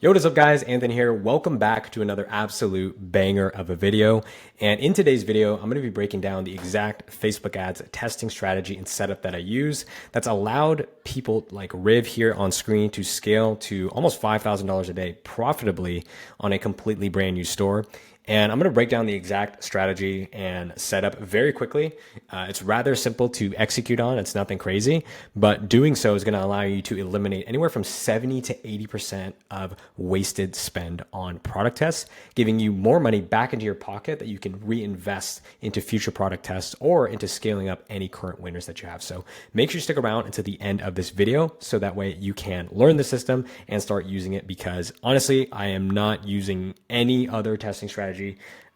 Yo, what is up guys? Anthony here. Welcome back to another absolute banger of a video. And in today's video, I'm going to be breaking down the exact Facebook ads testing strategy and setup that I use that's allowed people like Riv here on screen to scale to almost $5,000 a day profitably on a completely brand new store. And I'm going to break down the exact strategy and setup very quickly. It's rather simple to execute on. It's nothing crazy, but doing so is going to allow you to eliminate anywhere from 70 to 80% of wasted spend on product tests, giving you more money back into your pocket that you can reinvest into future product tests or into scaling up any current winners that you have. So make sure you stick around until the end of this video so that way you can learn the system and start using it, because honestly, I am not using any other testing strategy.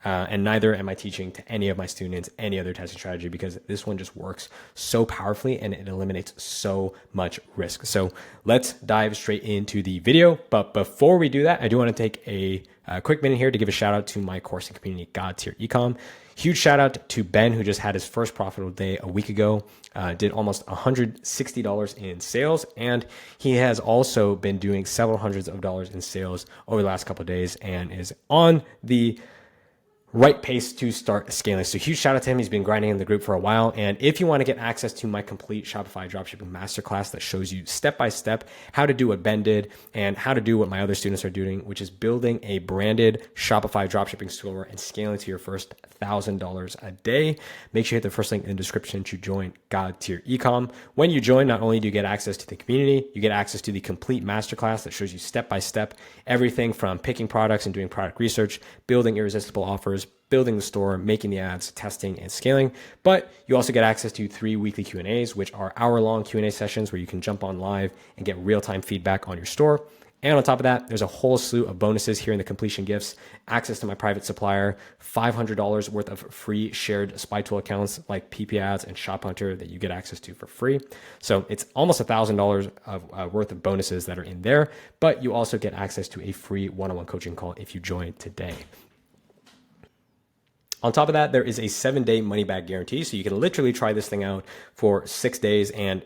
And neither am I teaching to any of my students any other testing strategy, because this one just works so powerfully and it eliminates so much risk. So let's dive straight into the video. But before we do that, I do want to take a quick minute here to give a shout out to my coursing community, God Tier Ecom. Huge shout out to Ben, who just had his first profitable day a week ago, did almost $160 in sales. And he has also been doing several hundreds of dollars in sales over the last couple of days and is on the right pace to start scaling. So huge shout out to him. He's been grinding in the group for a while. And if you want to get access to my complete Shopify Dropshipping Masterclass that shows you step-by-step how to do what Ben did and how to do what my other students are doing, which is building a branded Shopify Dropshipping store and scaling to your first $1,000 a day, make sure you hit the first link in the description to join God Tier Ecom. When you join, not only do you get access to the community, you get access to the complete masterclass that shows you step-by-step everything from picking products and doing product research, building irresistible offers, building the store, making the ads, testing, and scaling. But you also get access to 3 weekly Q&As, which are hour-long Q&A sessions where you can jump on live and get real-time feedback on your store. And on top of that, there's a whole slew of bonuses here in the completion gifts, access to my private supplier, $500 worth of free shared spy tool accounts like PP Ads and Shop Hunter that you get access to for free. So it's almost $1,000 of worth of bonuses that are in there, but you also get access to a free one-on-one coaching call if you join today. On top of that, there is a 7-day money-back guarantee. So you can literally try this thing out for 6 days and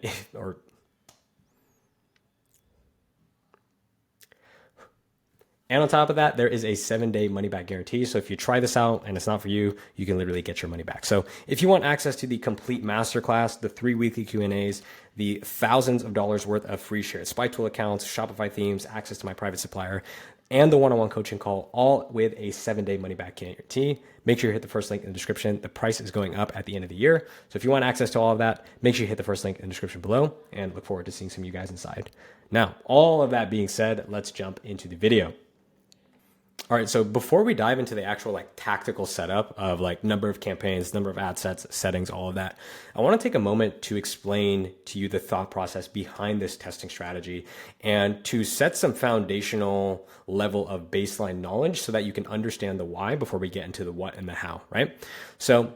on top of that, there is a 7-day money-back guarantee. So if you try this out and it's not for you, you can literally get your money back. So if you want access to the complete masterclass, the 3 weekly Q&As, the thousands of dollars worth of free shared spy tool accounts, Shopify themes, access to my private supplier, and the one-on-one coaching call, all with a 7-day money-back guarantee, make sure you hit the first link in the description. The price is going up at the end of the year. So if you want access to all of that, make sure you hit the first link in the description below, and look forward to seeing some of you guys inside. Now, all of that being said, let's jump into the video. All right, so before we dive into the actual like tactical setup of like number of campaigns, number of ad sets, settings, all of that, I want to take a moment to explain to you the thought process behind this testing strategy and to set some foundational level of baseline knowledge so that you can understand the why before we get into the what and the how, right? So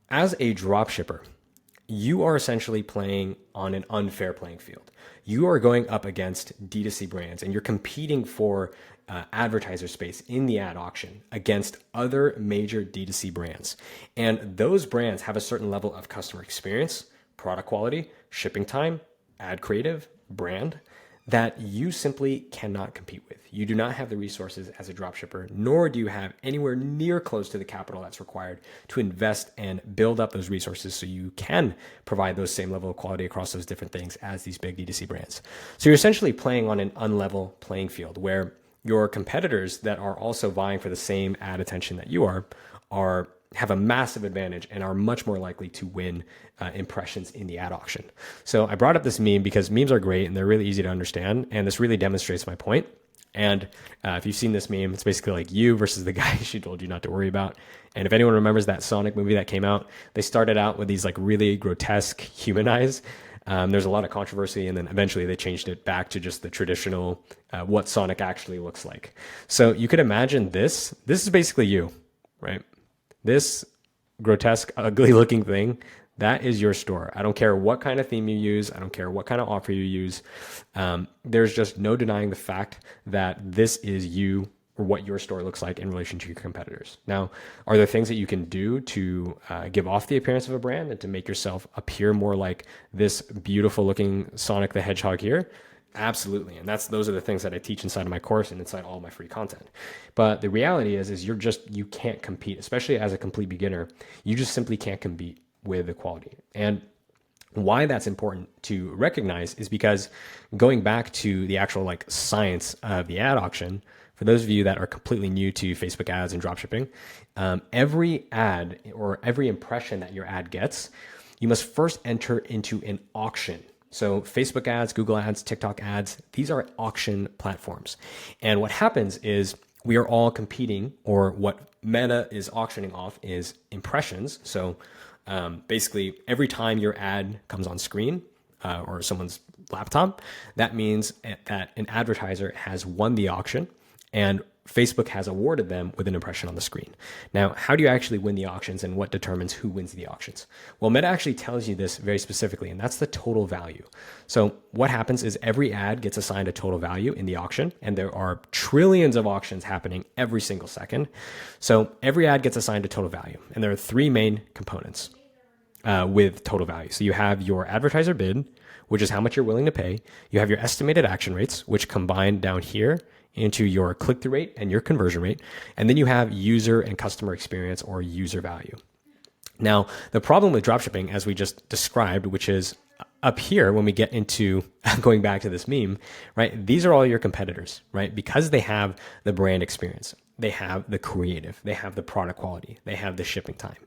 as a dropshipper, you are essentially playing on an unfair playing field. You are going up against D2C brands and you're competing for advertiser space in the ad auction against other major D2C brands. And those brands have a certain level of customer experience, product quality, shipping time, ad creative, brand that you simply cannot compete with. You do not have the resources as a dropshipper, nor do you have anywhere near close to the capital that's required to invest and build up those resources so you can provide those same level of quality across those different things as these big D2C brands. So you're essentially playing on an unlevel playing field where your competitors that are also vying for the same ad attention that you are have a massive advantage and are much more likely to win impressions in the ad auction. So I brought up this meme because memes are great and they're really easy to understand. And this really demonstrates my point. And if you've seen this meme, it's basically like you versus the guy she told you not to worry about. And if anyone remembers that Sonic movie that came out, they started out with these like really grotesque human eyes. There's a lot of controversy, and then eventually they changed it back to just the traditional, what Sonic actually looks like. So you could imagine this is basically you, right? This grotesque, ugly looking thing, that is your store. I don't care what kind of theme you use. I don't care what kind of offer you use. There's just no denying the fact that this is you, or what your store looks like in relation to your competitors. Now, are there things that you can do to give off the appearance of a brand and to make yourself appear more like this beautiful looking Sonic the Hedgehog here? Absolutely. And those are the things that I teach inside of my course and inside all my free content. But the reality is you can't compete, especially as a complete beginner. You just simply can't compete with the quality. And why that's important to recognize is because going back to the actual like science of the ad auction, for those of you that are completely new to Facebook ads and dropshipping, every ad or every impression that your ad gets, you must first enter into an auction. So Facebook ads, Google ads, TikTok ads, these are auction platforms. And what happens is we are all competing, or what Meta is auctioning off is impressions. So basically every time your ad comes on screen or someone's laptop, that means that an advertiser has won the auction and Facebook has awarded them with an impression on the screen. Now, how do you actually win the auctions and what determines who wins the auctions? Well, Meta actually tells you this very specifically, and that's the total value. So what happens is every ad gets assigned a total value in the auction, and there are trillions of auctions happening every single second. So every ad gets assigned a total value, and there are three main components with total value. So you have your advertiser bid, which is how much you're willing to pay. You have your estimated action rates, which combine down here into your click-through rate and your conversion rate. And then you have user and customer experience, or user value. Now, the problem with dropshipping, as we just described, which is up here when we get into going back to this meme, right? These are all your competitors, right? Because they have the brand experience, they have the creative, they have the product quality, they have the shipping time.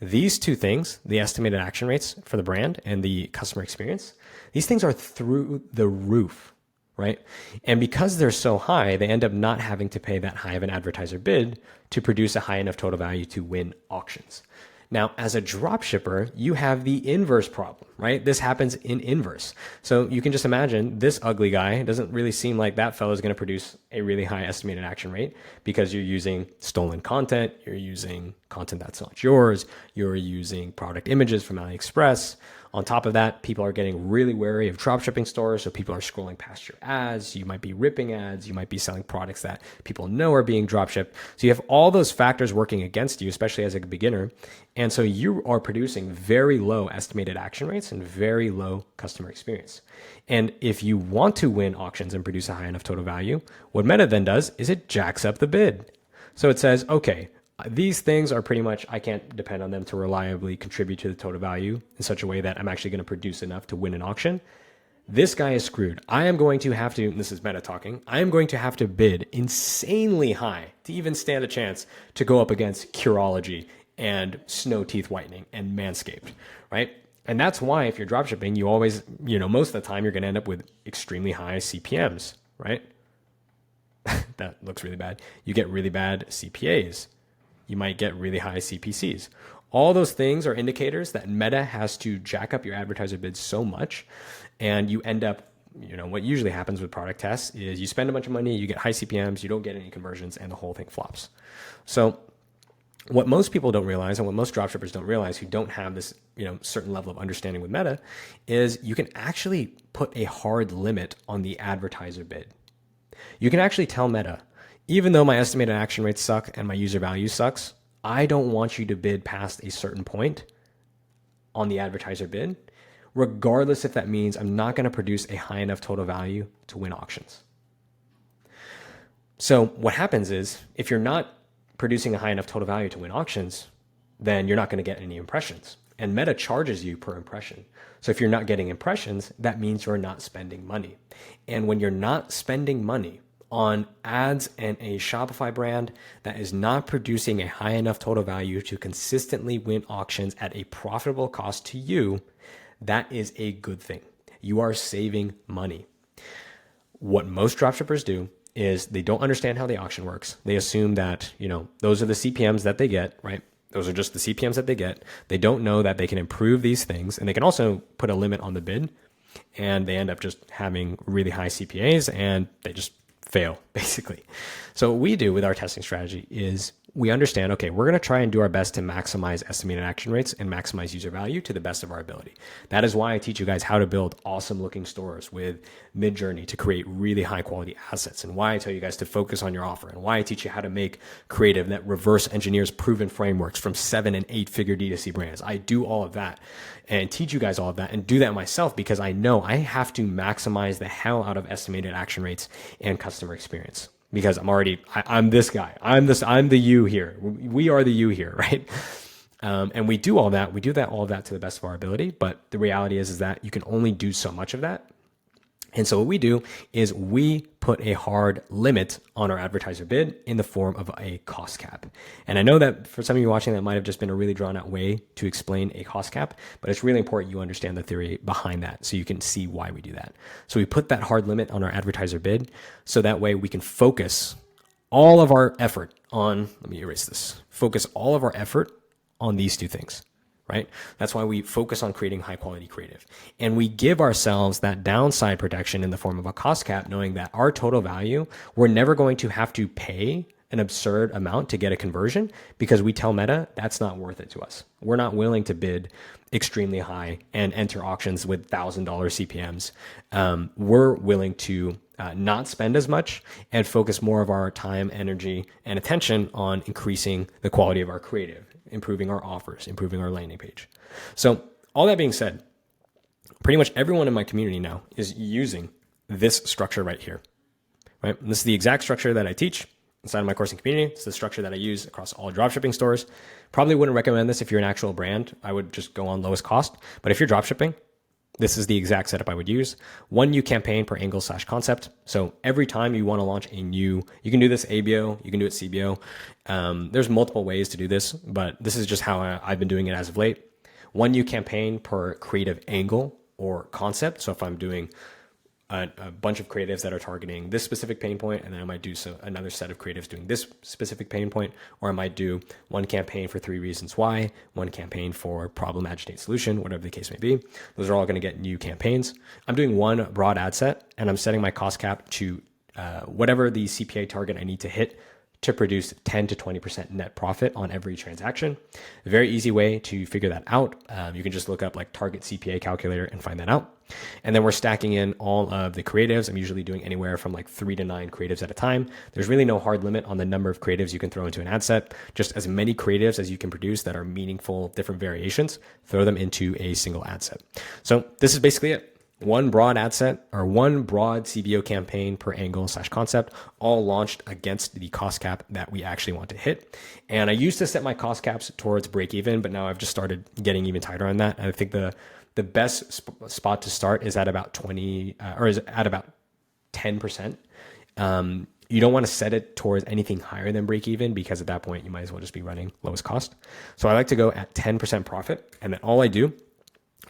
These two things, the estimated action rates for the brand and the customer experience, these things are through the roof, right? And because they're so high, they end up not having to pay that high of an advertiser bid to produce a high enough total value to win auctions. Now, as a drop shipper, you have the inverse problem, right? This happens in inverse. So you can just imagine this ugly guy. It doesn't really seem like that fellow is going to produce a really high estimated action rate because you're using stolen content. You're using content that's not yours. You're using product images from AliExpress. On top of that, people are getting really wary of dropshipping stores. So people are scrolling past your ads. You might be ripping ads. You might be selling products that people know are being dropshipped. So you have all those factors working against you, especially as a beginner. And so you are producing very low estimated action rates and very low customer experience. And if you want to win auctions and produce a high enough total value, what Meta then does is it jacks up the bid. So it says, okay, these things are pretty much, I can't depend on them to reliably contribute to the total value in such a way that I'm actually going to produce enough to win an auction. This guy is screwed. I am going to have to, this is Meta talking, I am going to have to bid insanely high to even stand a chance to go up against Curology and Snow Teeth Whitening and Manscaped, right? And that's why if you're dropshipping, you always, most of the time you're going to end up with extremely high CPMs, right? That looks really bad. You get really bad CPAs. You might get really high CPCs. All those things are indicators that Meta has to jack up your advertiser bids so much. And you end up, what usually happens with product tests is you spend a bunch of money, you get high CPMs, you don't get any conversions, and the whole thing flops. So what most people don't realize, and what most dropshippers don't realize who don't have this, certain level of understanding with Meta, is you can actually put a hard limit on the advertiser bid. You can actually tell Meta, even though my estimated action rates suck and my user value sucks, I don't want you to bid past a certain point on the advertiser bid, regardless if that means I'm not going to produce a high enough total value to win auctions. So what happens is, if you're not producing a high enough total value to win auctions, then you're not going to get any impressions. And Meta charges you per impression. So if you're not getting impressions, that means you're not spending money. And when you're not spending money on ads and a Shopify brand that is not producing a high enough total value to consistently win auctions at a profitable cost to you, that is a good thing. You are saving money. What most dropshippers do is they don't understand how the auction works. They assume that, those are the CPMs that they get, right? Those are just the CPMs that they get. They don't know that they can improve these things, and they can also put a limit on the bid, and they end up just having really high CPAs, and they just fail, basically. So what we do with our testing strategy is we understand, okay, we're going to try and do our best to maximize estimated action rates and maximize user value to the best of our ability. That is why I teach you guys how to build awesome looking stores with Midjourney to create really high quality assets, and why I tell you guys to focus on your offer, and why I teach you how to make creative that reverse engineers proven frameworks from 7 and 8 figure D2C brands. I do all of that and teach you guys all of that and do that myself because I know I have to maximize the hell out of estimated action rates and customer experience. Because I'm this guy. I'm the you here. We are the you here, right? And we do all that. We do all of that to the best of our ability. But the reality is that you can only do so much of that. And so what we do is we put a hard limit on our advertiser bid in the form of a cost cap. And I know that for some of you watching, that might have just been a really drawn out way to explain a cost cap, but it's really important you understand the theory behind that so you can see why we do that. So we put that hard limit on our advertiser bid so that way we can focus all of our effort on, let me erase this, focus all of our effort on these two things. Right? That's why we focus on creating high quality creative. And we give ourselves that downside protection in the form of a cost cap, knowing that our total value, we're never going to have to pay an absurd amount to get a conversion because we tell Meta that's not worth it to us. We're not willing to bid extremely high and enter auctions with $1,000 CPMs. We're willing to not spend as much and focus more of our time, energy, and attention on increasing the quality of our creative, improving our offers, improving our landing page. So all that being said, pretty much everyone in my community now is using this structure right here, right? And this is the exact structure that I teach inside of my course and community. It's the structure that I use across all dropshipping stores. Probably wouldn't recommend this if you're an actual brand. I would just go on lowest cost. But if you're dropshipping, this is the exact setup I would use. One new campaign per angle/concept. So every time you want to launch a new, you can do this ABO, you can do it CBO. There's multiple ways to do this, but this is just how I've been doing it as of late. One new campaign per creative angle or concept. So if I'm doing a bunch of creatives that are targeting this specific pain point, and then I might do another set of creatives doing this specific pain point, or I might do one campaign for 3 reasons why, one campaign for problem, agitate, solution, whatever the case may be. Those are all going to get new campaigns. I'm doing one broad ad set, and I'm setting my cost cap to whatever the CPA target I need to hit to produce 10 to 20% net profit on every transaction. A very easy way to figure that out. You can just look up like target CPA calculator and find that out. And then we're stacking in all of the creatives. I'm usually doing anywhere from like 3 to 9 creatives at a time. There's really no hard limit on the number of creatives you can throw into an ad set. Just as many creatives as you can produce that are meaningful, different variations, throw them into a single ad set. So this is basically it. One broad ad set or one broad CBO campaign per angle/concept, all launched against the cost cap that we actually want to hit. And I used to set my cost caps towards break even, but now I've just started getting even tighter on that. And I think the best spot to start is at about 20 or is at about 10%. You don't want to set it towards anything higher than break even because at that point you might as well just be running lowest cost. So I like to go at 10% profit, and then all I do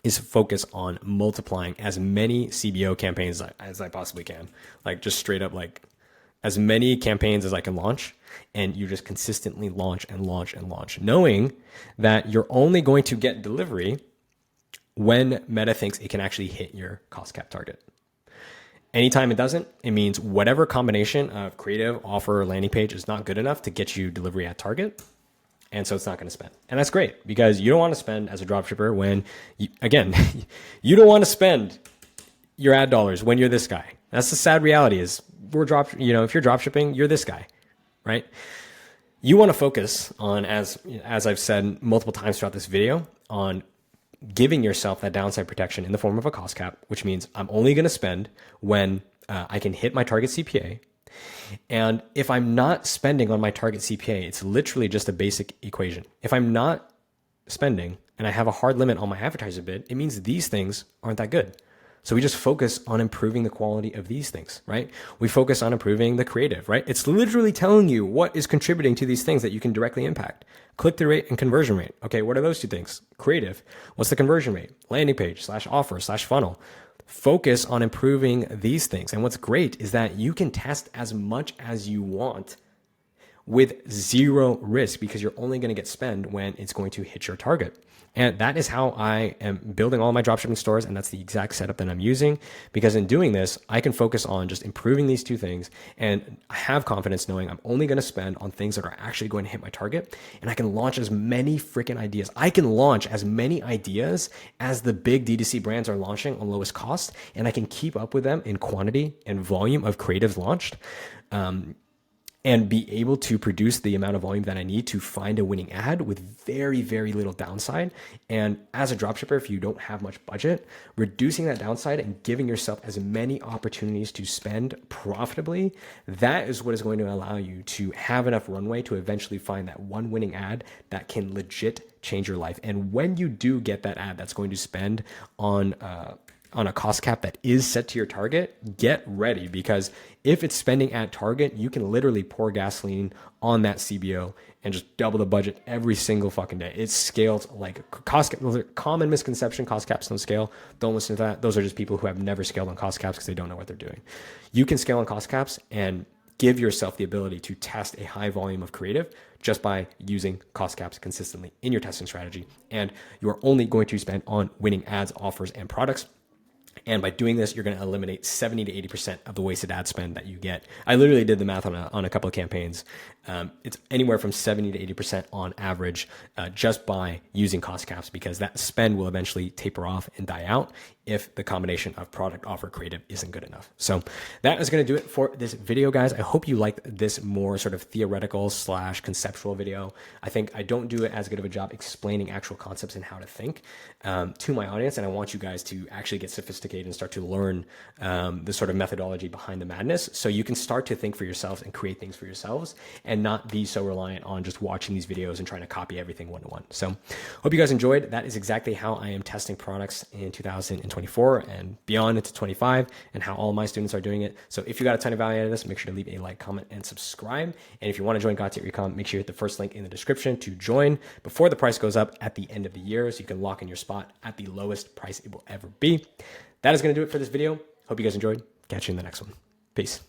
is focus on multiplying as many CBO campaigns as I possibly can. Like just straight up like as many campaigns as I can launch, and you just consistently launch and launch and launch, knowing that you're only going to get delivery when Meta thinks it can actually hit your cost cap target. Anytime it doesn't, it means whatever combination of creative, offer, or landing page is not good enough to get you delivery at target. And so it's not going to spend. And that's great because you don't want to spend as a dropshipper when, you don't want to spend your ad dollars when you're this guy. That's the sad reality is if you're dropshipping, you're this guy, right? You want to focus on, as I've said multiple times throughout this video, on giving yourself that downside protection in the form of a cost cap, which means I'm only going to spend when I can hit my target CPA. And if I'm not spending on my target CPA, it's literally just a basic equation. If I'm not spending and I have a hard limit on my advertiser bid, it means these things aren't that good. So we just focus on improving the quality of these things, right? We focus on improving the creative, right? It's literally telling you what is contributing to these things that you can directly impact. Click-through rate and conversion rate. Okay, what are those two things? Creative. What's the conversion rate? Landing page /offer/funnel. Focus on improving these things. And what's great is that you can test as much as you want with zero risk because you're only going to get spend when it's going to hit your target. And that is how I am building all my dropshipping stores. And that's the exact setup that I'm using, because in doing this, I can focus on just improving these two things and have confidence knowing I'm only going to spend on things that are actually going to hit my target. And I can launch as many freaking ideas. I can launch as many ideas as the big D2C brands are launching on lowest cost. And I can keep up with them in quantity and volume of creatives launched. And be able to produce the amount of volume that I need to find a winning ad with very, very little downside. And as a dropshipper, if you don't have much budget, reducing that downside and giving yourself as many opportunities to spend profitably, that is what is going to allow you to have enough runway to eventually find that one winning ad that can legit change your life. And when you do get that ad that's going to spend on a cost cap that is set to your target, get ready, because if it's spending at target, you can literally pour gasoline on that CBO and just double the budget every single fucking day. It scales like cost cap. Those are common misconception. Cost caps don't scale. Don't listen to that. Those are just people who have never scaled on cost caps because they don't know what they're doing. You can scale on cost caps and give yourself the ability to test a high volume of creative just by using cost caps consistently in your testing strategy. And you are only going to spend on winning ads, offers, and products. And by doing this, you're going to eliminate 70 to 80% of the wasted ad spend that you get. I literally did the math on a couple of campaigns. It's anywhere from 70 to 80% on average just by using cost caps, because that spend will eventually taper off and die out if the combination of product, offer, creative isn't good enough. So that is going to do it for this video, guys. I hope you liked this more sort of theoretical / conceptual video. I think I don't do it as good of a job explaining actual concepts and how to think to my audience. And I want you guys to actually get sophisticated and start to learn the sort of methodology behind the madness, so you can start to think for yourselves and create things for yourselves and not be so reliant on just watching these videos and trying to copy everything one-to-one. So hope you guys enjoyed. That is exactly how I am testing products in 2024 and beyond into 25, and how all my students are doing it. So if you got a ton of value out of this, make sure to leave a like, comment, and subscribe. And if you want to join God Tier Recon, make sure you hit the first link in the description to join before the price goes up at the end of the year, so you can lock in your spot at the lowest price it will ever be. That is going to do it for this video. Hope you guys enjoyed. Catch you in the next one. Peace.